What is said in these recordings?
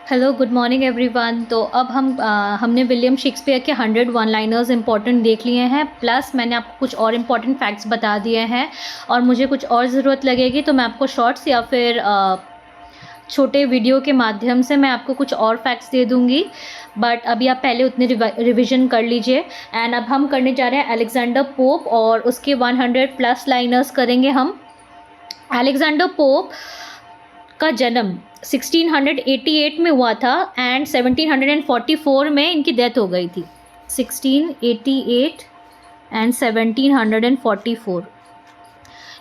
Hello, good morning everyone. तो अब हमने विलियम शेक्सपियर के 100 वन लाइनर्स इंपॉर्टेंट देख लिए हैं, प्लस मैंने आपको कुछ और इम्पॉर्टेंट फैक्ट्स बता दिए हैं। और मुझे कुछ और ज़रूरत लगेगी तो मैं आपको शॉर्ट्स या फिर छोटे वीडियो के माध्यम से मैं आपको कुछ और फैक्ट्स दे दूँगी। बट अभी आप पहले उतने रिविज़न कर लीजिए। एंड अब हम करने जा रहे हैं अलेक्जेंडर पोप और उसके 100 प्लस लाइनर्स करेंगे हम। अलेक्जेंडर पोप का जन्म 1688 में हुआ था एंड 1744 में इनकी डेथ हो गई थी। 1688 एंड 1744।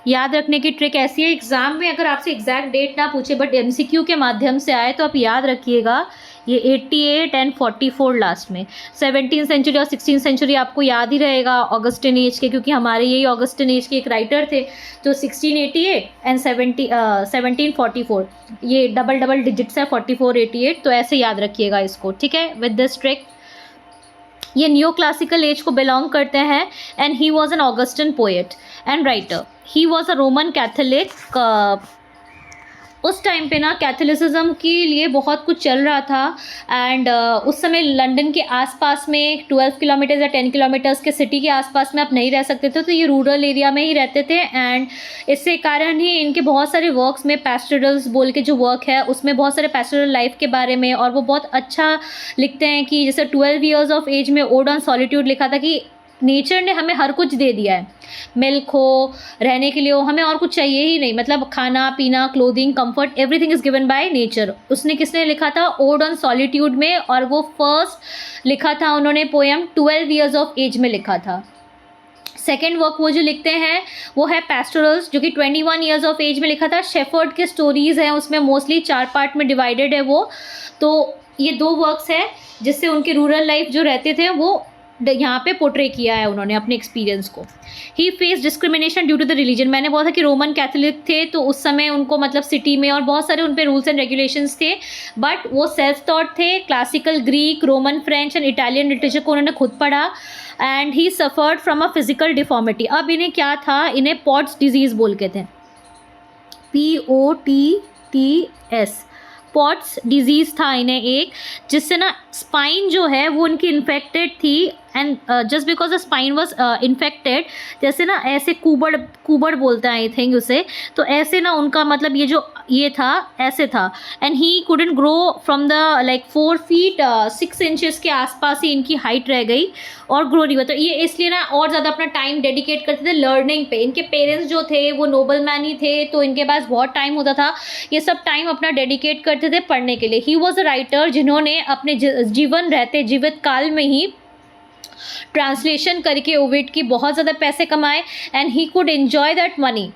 याद रखने की ट्रिक ऐसी है, एग्ज़ाम में अगर आपसे एग्जैक्ट डेट ना पूछे बट एमसीक्यू के माध्यम से आए तो आप याद रखिएगा ये 88 एंड 44 लास्ट में। 17th सेंचुरी और 16th सेंचुरी आपको याद ही रहेगा ऑगस्टिन एज के, क्योंकि हमारे यही ऑगस्टिन एज के एक राइटर थे। तो 1688 एंड 1744 ये डबल डबल डिजिट्स है, 44 88। तो ऐसे याद रखिएगा इसको, ठीक है, विद दिस ट्रिक। ये न्यू क्लासिकल एज को बिलोंग करते हैं and he was an Augustan poet and writer. He was a Roman Catholic. उस टाइम पे ना कैथोलिसिज्म के लिए बहुत कुछ चल रहा था एंड उस समय लंदन के आसपास में 12 किलोमीटर्स या 10 किलोमीटर्स के सिटी के आसपास में आप नहीं रह सकते थे, तो ये रूरल एरिया में ही रहते थे। एंड इससे कारण ही इनके बहुत सारे वर्क्स में पैस्टोरल्स बोल के जो वर्क है उसमें बहुत सारे पैस्टोरल लाइफ के बारे में, और वो बहुत अच्छा लिखते हैं कि जैसे 12 ईयर्स ऑफ एज में ओड ऑन सॉलिट्यूड लिखा था कि नेचर ने हमें हर कुछ दे दिया है, मिल्क हो, रहने के लिए हो, हमें और कुछ चाहिए ही नहीं, मतलब खाना पीना, clothing, comfort, everything is given by nature. उसने किसने लिखा था? ओड ऑन सॉलिट्यूड में, और वो फर्स्ट लिखा था उन्होंने पोएम 12 ईयर्स ऑफ एज में लिखा था। सेकेंड वर्क वो जो लिखते हैं वो है पैस्टोरल्स, जो कि 21 ईयर्स ऑफ एज में लिखा था। शेफर्ड के स्टोरीज हैं उसमें, मोस्टली 4 पार्ट में डिवाइडेड है वो। तो ये 2 वर्क्स हैं जिससे उनके रूरल लाइफ जो रहते थे वो यहाँ पे पोर्ट्रे किया है उन्होंने अपने एक्सपीरियंस को। He face discrimination due to the religion. मैंने बोला था कि रोमन कैथोलिक थे तो उस समय उनको मतलब सिटी में और बहुत सारे उन पे रूल्स एंड रेगुलेशंस थे, बट वो सेल्फ टॉट थे। Classical Greek, Roman, French and Italian literature को उन्होंने खुद पढ़ा and he suffered from a physical deformity. अब इन्हें क्या था? इन्हें पॉट्स डिजीज़ बोल के थे, POTTS, पॉट्स डिजीज़ था इन्हें एक, जिससे ना स्पाइन जो है वो उनकी इन्फेक्टेड थी and just because the spine was infected, जैसे ना ऐसे कुबड़ बोलते हैं आई थिंक उसे, तो ऐसे ना उनका मतलब ये था ऐसे था। And he couldn't grow from the like 4 feet 6 inches के आसपास ही इनकी हाइट रह गई और ग्रो नहीं हुआ। तो ये इसलिए ना और ज़्यादा अपना टाइम डेडिकेट करते थे लर्निंग पे। इनके पेरेंट्स जो थे वो नोबल मैन ही थे, तो इनके पास बहुत टाइम होता था, ये सब टाइम अपना डेडिकेट करते थे पढ़ने के लिए। ही वॉज अ राइटर जिन्होंने अपने जीवित काल में ही ट्रांसलेशन करके ओविड की बहुत ज़्यादा पैसे कमाए and he could enjoy that money.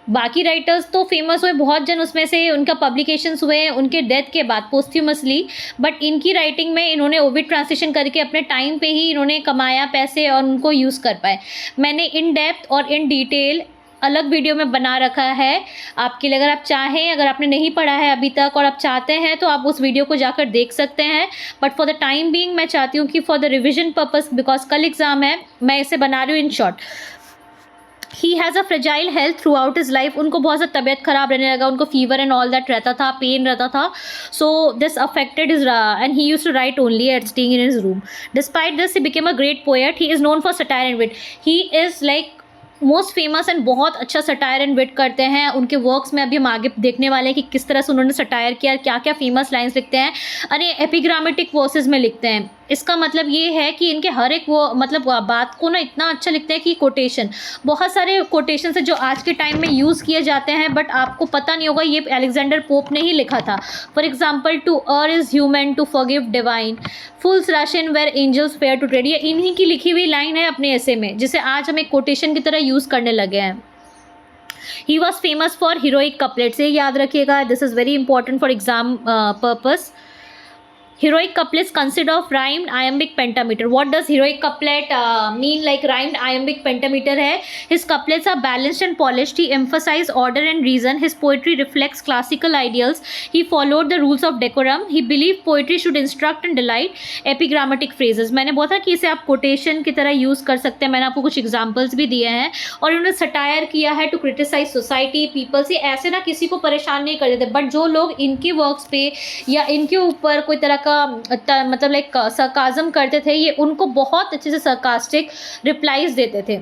बाकी राइटर्स तो फेमस हुए बहुत जन, उसमें से उनका पब्लिकेशंस हुए उनके डेथ के बाद पोस्ट्यूमसली, बट इनकी राइटिंग में इन्होंने ओविड ट्रांसलेशन करके अपने टाइम पे ही इन्होंने कमाया पैसे और उनको यूज़ कर पाए। मैंने इन डेप्थ और इन डिटेल अलग वीडियो में बना रखा है आपके लिए। अगर आप चाहें, अगर आपने नहीं पढ़ा है अभी तक और आप चाहते हैं तो आप उस वीडियो को जाकर देख सकते हैं, but for the time being मैं चाहती हूँ कि for the revision purpose, because कल एग्जाम है, मैं इसे बना रही हूँ in short. He has a fragile health through out his life. उनको बहुत ज़्यादा तबियत खराब रहने लगा, उनको फीवर एंड ऑल दैट रहता था, पेन रहता था। So this affected his and he used to write only at staying in his room. Despite this he became a great poet. He is known for satire and wit. He is like most famous and बहुत अच्छा satire and विट करते हैं। उनके works में अभी हम आगे देखने वाले हैं कि किस तरह से उन्होंने सटायर किया, क्या क्या फेमस लाइन्स लिखते हैं। अरे एपिग्रामेटिक वर्सेस में लिखते हैं। इसका मतलब ये है कि इनके हर एक वो मतलब बात को ना इतना अच्छा लिखते हैं कि कोटेशन, बहुत सारे कोटेशन है जो आज के टाइम में यूज़ किए जाते हैं, बट आपको पता नहीं होगा ये अलेक्जेंडर पोप ने ही लिखा था। For example, to err is human, to forgive divine, fools rush in where angels fear to tread. ये इन्हीं की लिखी हुई लाइन है अपने ऐसे में, जिसे आज हम एक कोटेशन की तरह यूज़ करने लगे हैं। He was famous for heroic couplets. ये याद रखिएगा, this is very important for exam purpose. Heroic couplets consist of rhymed iambic pentameter. What does heroic couplet mean? Like rhymed iambic pentameter है. His couplets are balanced and polished. He emphasized order and reason. His poetry reflects classical ideals. He followed the rules of decorum. He believed poetry should instruct and delight. Epigrammatic phrases. मैंने बोला था कि इसे आप quotation की तरह use कर सकते हैं. मैंने आपको कुछ एग्जाम्पल्स भी दिए हैं. और इन्होंने सटायर किया है टू क्रिटिसाइज सोसाइटी पीपल से. ऐसे ना किसी को परेशान नहीं कर देते, बट जो लोग इनके वर्क्स पे या इनके ऊपर कोई तरह का मतलब लाइक सरकाज़म करते थे, ये उनको बहुत अच्छे से सरकास्टिक रिप्लाईज देते थे.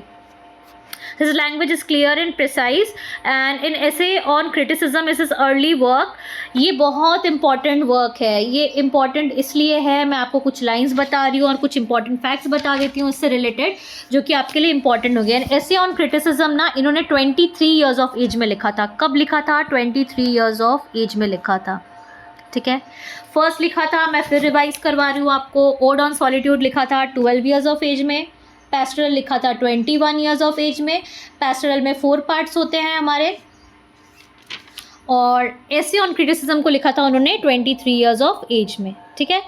His language is clear and precise, and in essay on criticism is his early work. ये बहुत important work है. ये important इसलिए है, मैं आपको कुछ lines बता रही हूँ और कुछ important facts बता देती हूँ इससे related, जो कि आपके लिए important हो गया. essay on criticism ना इन्होंने 23 years of age में लिखा था. कब लिखा था? 23 years of age में लिखा था. ठीक है. फर्स्ट लिखा था, मैं फिर रिवाइज करवा रही हूँ आपको, ओड ऑन सॉलिट्यूड लिखा था 12 years ऑफ एज में. पैस्टरल लिखा था 21 years ऑफ एज में. पैस्टरल में 4 पार्ट्स होते हैं हमारे. और एसे ऑन क्रिटिसिज्म को लिखा था उन्होंने 23 years ऑफ एज में. ठीक है.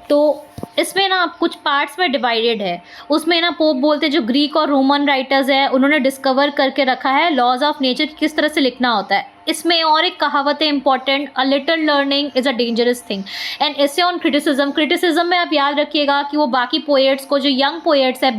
तो इसमें ना कुछ पार्ट्स में डिवाइडेड है. उसमें ना पोप बोलते हैं जो ग्रीक और रोमन राइटर्स है उन्होंने डिस्कवर करके रखा है लॉज ऑफ नेचर किस तरह से लिखना होता है. इसमें और एक कहावत है important, a little learning is a dangerous thing. And essay on criticism, criticism में आप याद रखिएगा कि वो बाकी पोएट्स को, जो यंग पोएट्स है,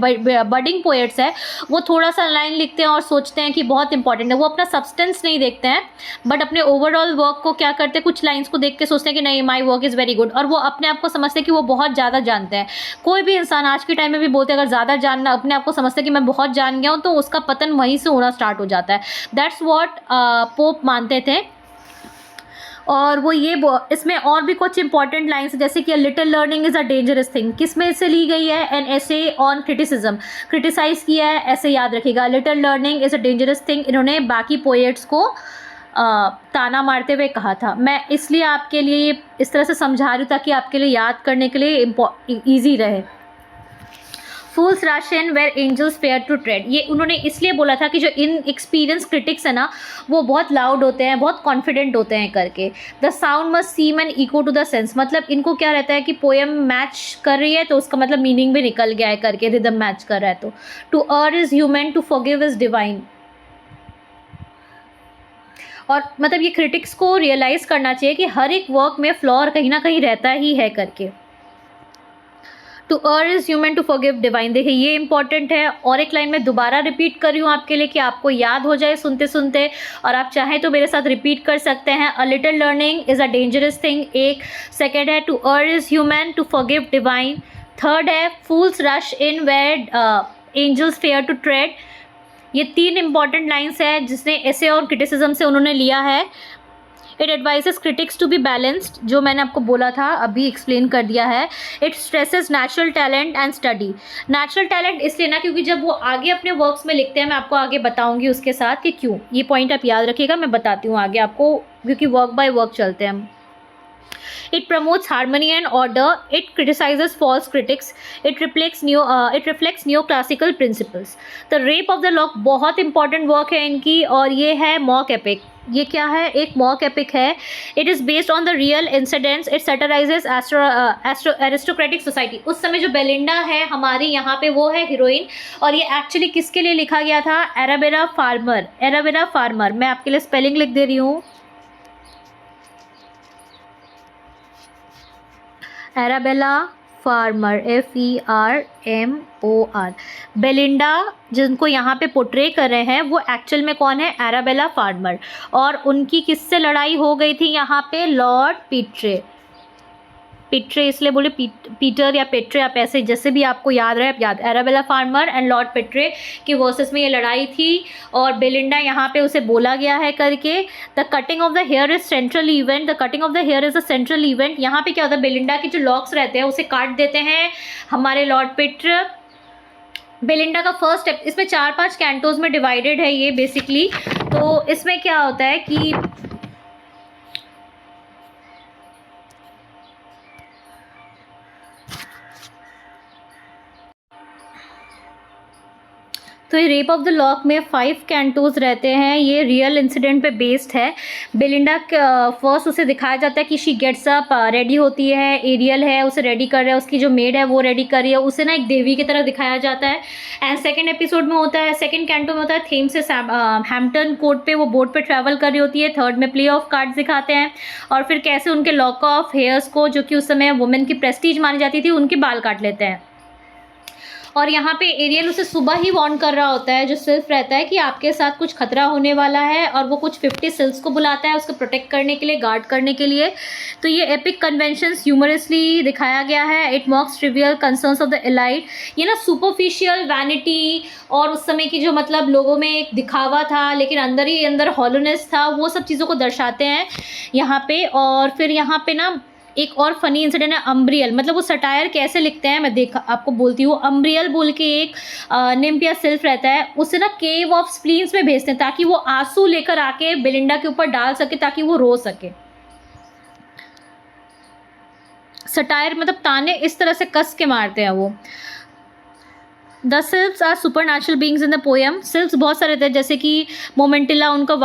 बडिंग पोएट्स है, वो थोड़ा सा लाइन लिखते हैं और सोचते हैं कि बहुत इंपॉर्टेंट है. वो अपना सब्सटेंस नहीं देखते हैं, बट अपने ओवरऑल वर्क को क्या करते हैं, कुछ लाइन्स को देख के सोचते हैं कि नहीं my work is very good, और वो अपने आप को समझते हैं कि वो बहुत ज़्यादा जानते हैं. कोई भी इंसान आज के टाइम में भी बोलते हैं अगर ज़्यादा जानना, अपने आप को समझते हैं कि मैं बहुत जान गया हूँ, तो उसका पतन वहीं से होना स्टार्ट हो जाता है. दैट्स वॉट पोप मानते थे. और वो ये इसमें और भी कुछ इंपॉर्टेंट लाइन्स जैसे कि little learning is a dangerous thing किस में से ली गई है. एन ऐसे ऑन क्रिटिसिज्म, क्रिटिसाइज़ किया है, ऐसे याद रखिएगा. Little learning is a dangerous thing इन्होंने बाकी पोएट्स को ताना मारते हुए कहा था. मैं इसलिए आपके लिए ये इस तरह से समझा रही हूँ ताकि आपके लिए याद करने के लिए ईजी रहे. Fools rush in where angels fear to tread, ये उन्होंने इसलिए बोला था कि जो इन एक्सपीरियंस क्रिटिक्स है ना वो बहुत लाउड होते हैं, बहुत कॉन्फिडेंट होते हैं करके. The sound must seem an echo to the sense, मतलब इनको क्या रहता है कि पोएम मैच कर रही है तो उसका मतलब मीनिंग भी निकल गया है करके, रिदम मैच कर रहा है तो. To err is human, to forgive is divine. और मतलब ये क्रिटिक्स को रियलाइज़ करना चाहिए कि हर एक वर्क में फ्लॉ कहीं ना कहीं रहता ही है करके. To err is human, to forgive divine. देखिए ये इंपॉर्टेंट है. और एक लाइन में दोबारा रिपीट कर रही हूँ आपके लिए कि आपको याद हो जाए सुनते सुनते, और आप चाहें तो मेरे साथ रिपीट कर सकते हैं. A little learning is a dangerous thing. एक सेकेंड है to err is human, to forgive divine. Third है fools rush in where angels fear to tread. ये 3 इंपॉर्टेंट लाइन्स है जिसने ऐसे और क्रिटिसिज्म से उन्होंने लिया है. It advises critics to be balanced, जो मैंने आपको बोला था अभी एक्सप्लेन कर दिया है. It stresses natural talent and study. Natural talent इसलिए ना क्योंकि जब वो आगे अपने वर्क्स में लिखते हैं, मैं आपको आगे बताऊंगी उसके साथ कि क्यों. ये पॉइंट आप याद रखिएगा, मैं बताती हूँ आगे आपको, क्योंकि वर्क बाय वर्क चलते हैं हम. It promotes harmony and order. It criticizes false critics. It reflects neoclassical principles. The Rape of the Lock बहुत important work है इनकी, और ये है mock epic. ये क्या है? एक mock epic है. It is based on the real incidents. It satirizes aristocratic society. उस समय जो बेलिंडा है हमारी यहाँ पे वो है हीरोइन, और ये एक्चुअली किसके लिए लिखा गया था? Arabella farmer. एराबेला फार्मर, मैं आपके लिए स्पेलिंग लिख दे रही हूँ. Arabella farmer, FERMOR. बेलिंडा जिनको यहाँ पे पोर्ट्रे कर रहे हैं वो एक्चुअल में कौन है? Arabella farmer. और उनकी किससे लड़ाई हो गई थी यहाँ पे? लॉर्ड पिट्रे. पिट्रे इसलिए बोले पीटर या पेट्रे, आप ऐसे जैसे भी आपको याद रहे आप याद. एराबेला फार्मर एंड लॉर्ड पिट्रे की वर्सेस में ये लड़ाई थी, और बेलिंडा यहाँ पे उसे बोला गया है करके. The cutting of the here is central event. The cutting of the here is a central event. यहाँ पे क्या होता है? बेलिंडा के जो लॉक्स रहते हैं उसे काट देते हैं हमारे लॉर्ड पिट्रे. बेलिंडा का फर्स्ट स्टेप, इसमें 4-5 कैंटोज में डिवाइडेड है ये बेसिकली. तो इसमें क्या होता है कि तो ये रेप ऑफ द लॉक में 5 कैंटोस रहते हैं। ये रियल इंसिडेंट पे बेस्ड है। बेलिंडा फर्स्ट उसे दिखाया जाता है कि शी गेट्स अप, रेडी होती है, एरियल है उसे रेडी कर रहा है, उसकी जो मेड है वो रेडी कर रही है, उसे ना एक देवी की तरह दिखाया जाता है। एंड सेकंड एपिसोड में होता है, सेकंड कैंटो में होता है थेम्स से हैम्पटन कोर्ट पे वो बोट पे ट्रैवल कर रही होती है। थर्ड में प्ले ऑफ कार्ड्स दिखाते हैं और फिर कैसे उनके लॉक ऑफ हेयर्स को, जो कि उस समय वुमेन की प्रेस्टीज मानी जाती थी, उनके बाल काट लेते हैं। और यहाँ पे एरियल उसे सुबह ही वार्न कर रहा होता है, जो सिल्फ रहता है, कि आपके साथ कुछ खतरा होने वाला है, और वो कुछ 50 सिल्फ्स को बुलाता है उसको प्रोटेक्ट करने के लिए, गार्ड करने के लिए। तो ये एपिक कन्वेंशंस ह्यूमरसली दिखाया गया है। It mocks trivial concerns of the elite. ये ना सुपरफिशियल वैनिटी और उस समय की जो मतलब लोगों में एक दिखावा था लेकिन अंदर ही अंदर हॉलोनेस था, वो सब चीज़ों को दर्शाते हैं यहाँ पे। और फिर यहाँ पे ना एक और फनी इंसिडेंट है, अम्ब्रियल। मतलब वो सटायर कैसे लिखते हैं मैं आपको बोलती हूँ। अम्ब्रियल बोल के एक निम्फ या सिल्फ रहता है, उसे ना केव ऑफ स्प्लीन्स में भेजते हैं ताकि वो आंसू लेकर आके बेलिंडा के ऊपर डाल सके ताकि वो रो सके। सटायर मतलब ताने इस तरह से कस के मारते हैं वो। The sylphs are super natural beings in the poem. Sylphs बहुत सारे थे, जैसे कि मोमेंटिला उनका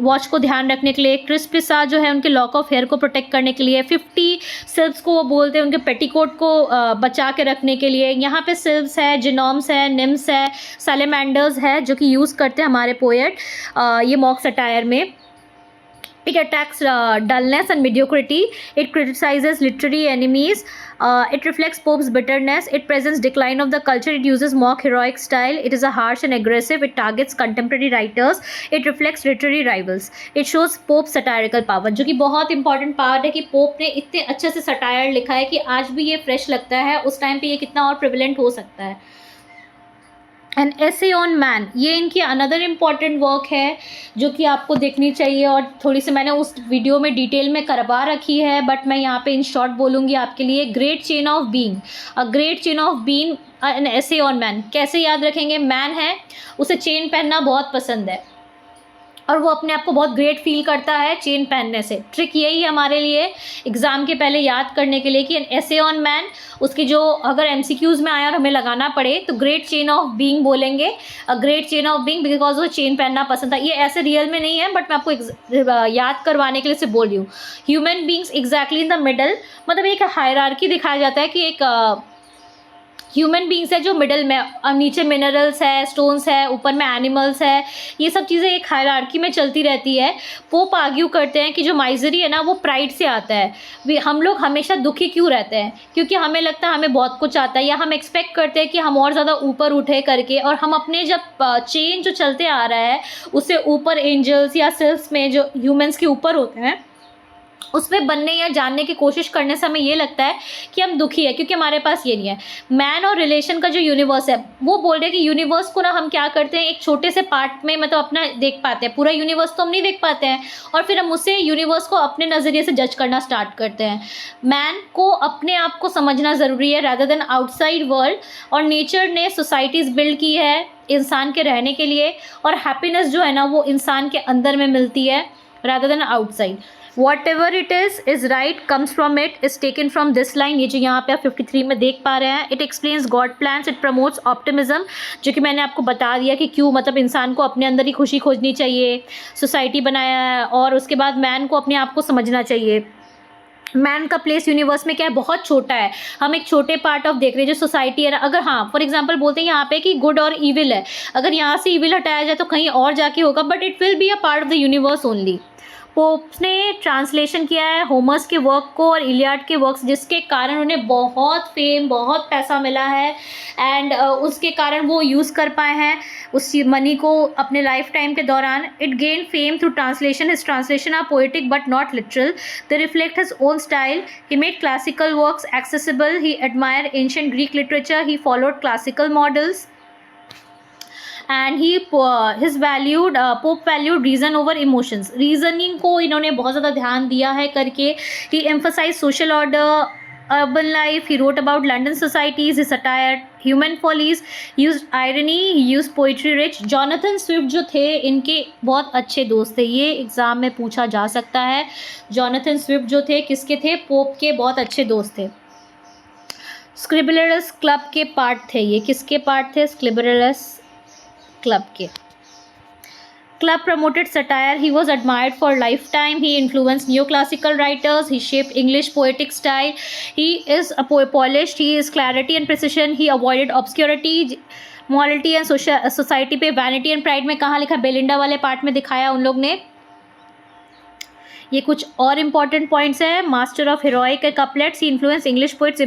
वॉच को ध्यान रखने के लिए, क्रिस्पिसा जो है उनके लॉक ऑफ हेयर को प्रोटेक्ट करने के लिए, 50 सिल्फ्स को वो बोलते हैं उनके पेटीकोट को बचा के रखने के लिए। यहाँ पे सिल्फ्स है, जिनोम्स है, निम्स है, सैलेमेंडर्स है, जो कि यूज़ करते हैं हमारे पोएट ये मॉक सटायर में। It attacks dullness and mediocrity. It criticizes literary enemies. It reflects Pope's bitterness. It presents decline of the culture. It uses mock heroic style. It is a harsh and aggressive. It targets contemporary writers. It reflects literary rivals. It shows Pope's satirical power, जो कि बहुत important part है कि pope ने इतने अच्छे से satire लिखा है कि आज भी ये फ्रेश लगता है। उस टाइम पे ये कितना और प्रिविलेंट हो सकता है। एन एसे ऑन मैन, ये इनकी अनदर इम्पॉर्टेंट वर्क है जो कि आपको देखनी चाहिए। और थोड़ी सी मैंने उस वीडियो में डिटेल में करवा रखी है, बट मैं यहाँ पे इन शॉर्ट बोलूँगी आपके लिए। Great chain of being, a great chain of being, an essay on man. कैसे याद रखेंगे? मैन है, उसे चेन पहनना बहुत पसंद है और वो अपने आप को बहुत ग्रेट फील करता है चेन पहनने से। ट्रिक यही है हमारे लिए एग्ज़ाम के पहले याद करने के लिए कि एन एसे ऑन मैन, उसकी जो अगर एमसीक्यूज़ में आया और हमें लगाना पड़े तो ग्रेट चेन ऑफ बीइंग बोलेंगे। A great chain of being because वो चेन पहनना पसंद था। ये ऐसे रियल में नहीं है, बट मैं आपको याद करवाने के लिए सिर्फ बोल रही हूँ। Human beings exactly in the middle, मतलब एक हायरार्की दिखाया जाता है कि एक ह्यूमन बींग्स है जो मिडल में, नीचे मिनरल्स है, स्टोन्स है, ऊपर में एनिमल्स है। ये सब चीज़ें एक हायरार्की में चलती रहती है। पोप आर्ग्यू करते हैं कि जो माइजरी है ना वो प्राइड से आता है। हम लोग हमेशा दुखी क्यों रहते हैं? क्योंकि हमें लगता है हमें बहुत कुछ आता है, या हम एक्सपेक्ट करते हैं कि हम और ज़्यादा ऊपर उठे करके, और हम अपने जब चेन जो चलते आ रहा है उससे ऊपर एंजल्स या सिल्फ्स में जो ह्यूमन्स के ऊपर होते हैं उसमें बनने या जानने की कोशिश करने से हमें ये लगता है कि हम दुखी है क्योंकि हमारे पास ये नहीं है। मैन और रिलेशन का जो यूनिवर्स है, वो बोल रहे हैं कि यूनिवर्स को ना हम क्या करते हैं, एक छोटे से पार्ट में मतलब अपना देख पाते हैं, पूरा यूनिवर्स तो हम नहीं देख पाते हैं, और फिर हम उससे यूनिवर्स को अपने नज़रिए से जज करना स्टार्ट करते हैं। मैन को अपने आप को समझना ज़रूरी है रादर देन आउटसाइड वर्ल्ड। और नेचर ने सोसाइटीज़ बिल्ड की है इंसान के रहने के लिए, और हैप्पीनेस जो है ना वो इंसान के अंदर में मिलती है rather than outside. Whatever it is right comes from it, is taken from this line। ये जो यहाँ पे आप 53 में देख पा रहे हैं। It explains God plans, it promotes optimism, जो कि मैंने आपको बता दिया कि क्यों, मतलब इंसान को अपने अंदर ही खुशी खोजनी चाहिए, सोसाइटी बनाया है, और उसके बाद मैन को अपने आप को समझना चाहिए। मैन का प्लेस यूनिवर्स में क्या है, बहुत छोटा है। हम एक छोटे पार्ट ऑफ देख रहे हैं जो सोसाइटी है ना। अगर हाँ फॉर एग्जांपल बोलते हैं यहाँ पे कि गुड और इविल है, अगर यहाँ से इविल हटाया जाए तो कहीं और जाके होगा, but it will be a part of the universe only. Pope ने ट्रांसलेशन किया है होमर्स के वर्क को और इलियाड के वर्क्स, जिसके कारण उन्हें बहुत फेम, बहुत पैसा मिला है, एंड उसके कारण वो यूज़ कर पाए हैं उस मनी को अपने लाइफ टाइम के दौरान। It gain fame through translation. His translation are poetic but not literal. They reflect his own style. He made classical works accessible. He admire ancient Greek literature. He followed classical models and his valued Pope valued reason over emotions। रीजनिंग को इन्होंने बहुत ज़्यादा ध्यान दिया है करके। he emphasized social order, urban life। he wrote about London societies। he satired human follies, used irony, he used poetry rich। Jonathan Swift जो थे इनके बहुत अच्छे दोस्त थे, ये एग्ज़ाम में पूछा जा सकता है। जॉनथन स्विफ्ट जो थे किसके थे? पोप के बहुत अच्छे दोस्त थे। स्क्रिबलरस क्लब के पार्ट थे ये। किसके पार्ट थे? स्क्रिबलरस क्लब के। Club promoted satire. He was admired for lifetime. He influenced neoclassical writers. He shaped English poetic style. He is polished. He is clarity and precision. He avoided obscurity, morality and society पे vanity and pride में कहाँ लिखा, Belinda वाले part में दिखाया उन लोग ने। ये कुछ और इम्पॉर्टेंट पॉइंट्स है। Master of heroic couplets, he influence English poets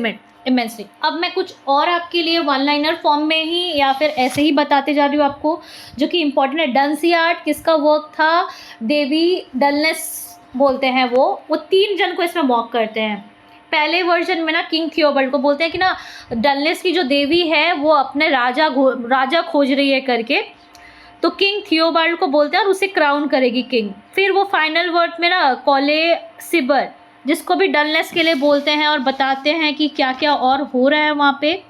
immensely. अब मैं कुछ और आपके लिए वन लाइनर फॉर्म में ही या फिर ऐसे ही बताते जा रही हूँ आपको, जो कि इम्पॉर्टेंट है। डंसियार्ट किसका वर्क था? डेवी डलनेस बोलते हैं वो 3 जन को इसमें मॉक करते हैं। पहले वर्जन में ना किंग थियोबल्ड को बोलते हैं कि ना डलनेस की जो देवी है वो अपने राजा खोज रही है करके, तो किंग थियोबल्ड को बोलते हैं और उसे क्राउन करेगी किंग। फिर वो फाइनल वर्ड में ना कॉले सिबर, जिसको भी डलनेस के लिए बोलते हैं, और बताते हैं कि क्या क्या और हो रहा है वहाँ पे।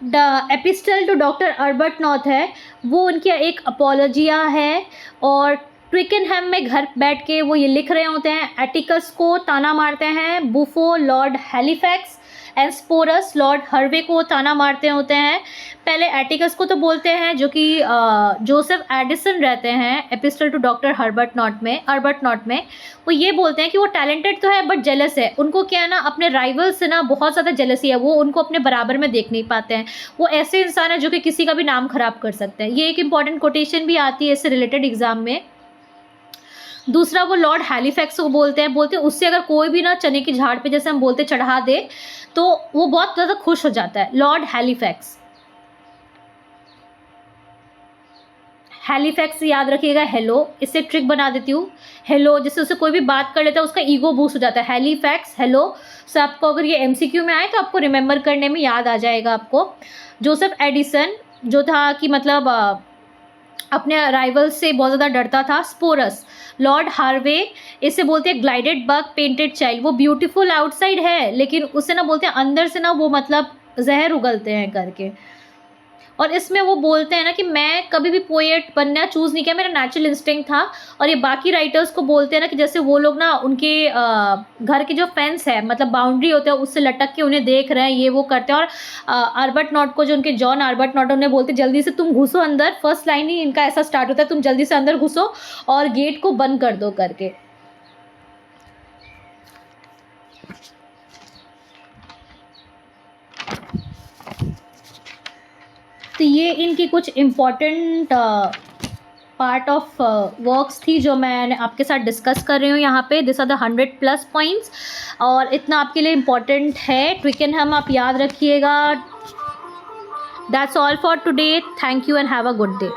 The epistle to doctor Arbuthnot है, वो उनकी एक अपोलॉजिया है, और ट्विकेनहैम में घर बैठ के वो ये लिख रहे होते हैं। एटिकस को ताना मारते हैं bufo, Lord Halifax and sporous Lord Harvey को ताना मारते होते हैं। पहले एटिकस को तो बोलते हैं, जो कि जोसेफ एडिसन रहते हैं एपिस्टल टू डॉक्टर अर्बर्ट नॉट में वो ये बोलते हैं कि वो टैलेंटेड तो है बट जेलस है। उनको क्या है ना, अपने राइवल से ना बहुत ज़्यादा जेलसी है, वो उनको अपने बराबर में देख नहीं पाते हैं। वो ऐसे इंसान है जो कि किसी का भी नाम खराब कर सकते हैं। ये एक इंपॉर्टेंट कोटेशन भी आती है इससे रिलेटेड एग्जाम में। दूसरा वो लॉर्ड हैलिफैक्स को बोलते हैं उससे अगर कोई भी ना चने की झाड़ पे जैसे हम बोलते चढ़ा दे तो वो बहुत ज़्यादा खुश हो जाता है। लॉर्ड हैलिफैक्स याद रखिएगा। हेलो, इससे ट्रिक बना देती हूँ। हेलो, जिससे उससे कोई भी बात कर लेता है उसका ईगो बूस्ट हो जाता है। हैलिफैक्स हेलो से आपको अगर ये MCQ में आए तो आपको रिमेंबर करने में याद आ जाएगा आपको। जोसेफ एडिसन जो था कि मतलब अपने राइवल से बहुत ज़्यादा डरता था। स्पोरस लॉर्ड हार्वे, इसे बोलते हैं ग्लाइडेड बग पेंटेड चाइल्ड। वो ब्यूटीफुल आउटसाइड है लेकिन उससे ना बोलते हैं अंदर से ना वो मतलब जहर उगलते हैं करके। और इसमें वो बोलते हैं ना कि मैं कभी भी पोएट बनना चूज़ नहीं किया, मेरा नेचुरल इंस्टिंक्ट था। और ये बाकी राइटर्स को बोलते हैं ना कि जैसे वो लोग ना उनके घर के जो फेंस है मतलब बाउंड्री होते हैं उससे लटक के उन्हें देख रहे हैं, ये वो करते हैं। और आर्बर्ट नॉट को, जो उनके जॉन आर्बर्ट नॉट, उन्हें बोलते जल्दी से तुम घुसो अंदर। फर्स्ट लाइन ही इनका ऐसा स्टार्ट होता है, तुम जल्दी से अंदर घुसो और गेट को बंद कर दो करके। तो ये इनकी कुछ इम्पॉर्टेंट पार्ट ऑफ वर्क्स थी जो मैं आपके साथ डिस्कस कर रही हूँ यहाँ पे। दिस आर द 100+ पॉइंट्स और इतना आपके लिए इम्पॉर्टेंट है। ट्विकेनहैम आप याद रखिएगा। That's all for today. Thank you and have a good day.